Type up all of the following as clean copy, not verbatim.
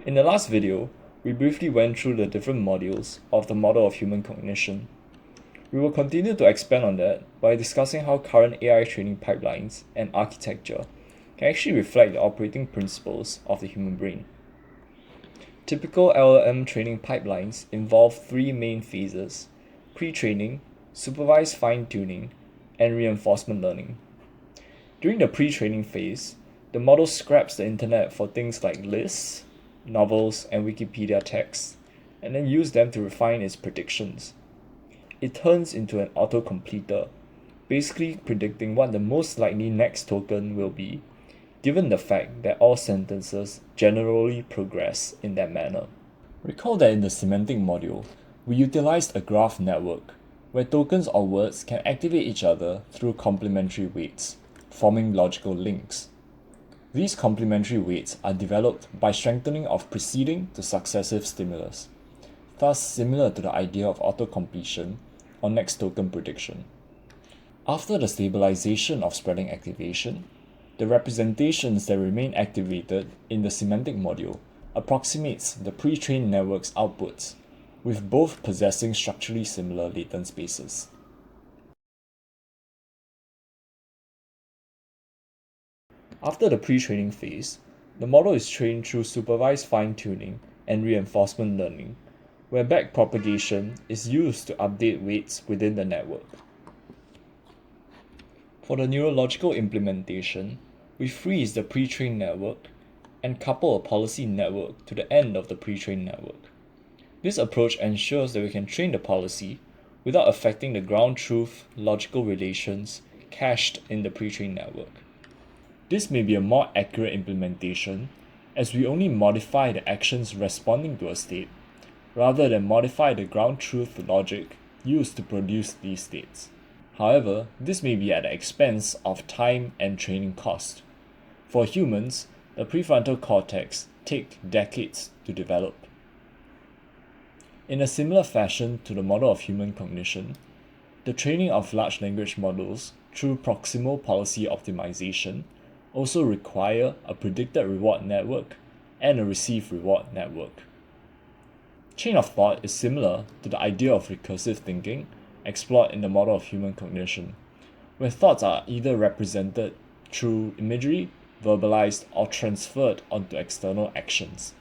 In the last video, we briefly went through the different modules of the model of human cognition. We will continue to expand on that by discussing how current AI training pipelines and architecture can actually reflect the operating principles of the human brain. Typical LLM training pipelines involve three main phases: pre-training, supervised fine-tuning, and reinforcement learning. During the pre-training phase, the model scraps the internet for things like lists, novels, and Wikipedia texts, and then use them to refine its predictions. It turns into an autocompleter, basically predicting what the most likely next token will be, given the fact that all sentences generally progress in that manner. Recall that in the semantic module, we utilized a graph network, where tokens or words can activate each other through complementary weights, forming logical links. These complementary weights are developed by strengthening of preceding to successive stimulus, thus similar to the idea of autocompletion or next token prediction. After the stabilization of spreading activation, the representations that remain activated in the semantic module approximates the pre-trained network's outputs, with both possessing structurally similar latent spaces. After the pre-training phase, the model is trained through supervised fine-tuning and reinforcement learning, where backpropagation is used to update weights within the network. For the neurological implementation, we freeze the pre-trained network and couple a policy network to the end of the pre-trained network. This approach ensures that we can train the policy without affecting the ground truth logical relations cached in the pre-trained network. This may be a more accurate implementation, as we only modify the actions responding to a state, rather than modify the ground truth logic used to produce these states. However, this may be at the expense of time and training cost. For humans, the prefrontal cortex takes decades to develop. In a similar fashion to the model of human cognition, the training of large language models through proximal policy optimization also require a predicted reward network and a received reward network. Chain of thought is similar to the idea of recursive thinking explored in the model of human cognition, where thoughts are either represented through imagery, verbalized, or transferred onto external actions,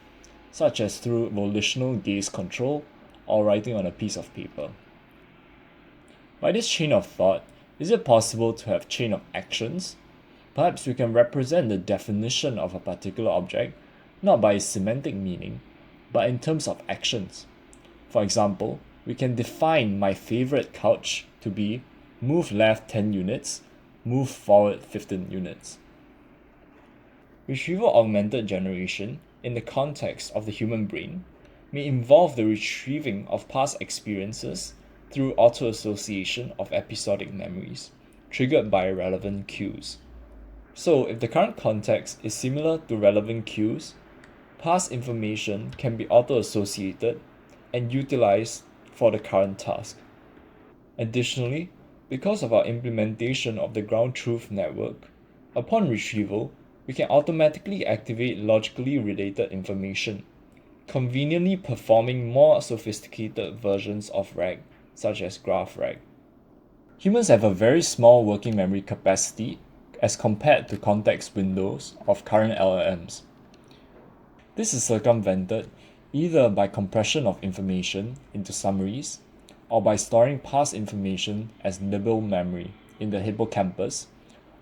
such as through volitional gaze control or writing on a piece of paper. By this chain of thought, is it possible to have chain of actions? Perhaps we can represent the definition of a particular object not by its semantic meaning, but in terms of actions. For example, we can define my favorite couch to be move left 10 units, move forward 15 units. Retrieval augmented generation, in the context of the human brain, may involve the retrieving of past experiences through auto-association of episodic memories, triggered by relevant cues. So, if the current context is similar to relevant cues, past information can be auto-associated and utilized for the current task. Additionally, because of our implementation of the ground truth network, upon retrieval, we can automatically activate logically related information, conveniently performing more sophisticated versions of RAG, such as graph RAG. Humans have a very small working memory capacity as compared to context windows of current LLMs. This is circumvented either by compression of information into summaries or by storing past information as nibble memory in the hippocampus,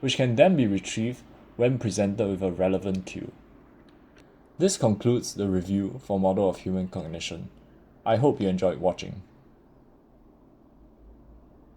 which can then be retrieved when presented with a relevant cue. This concludes the review for Model of Human Cognition. I hope you enjoyed watching.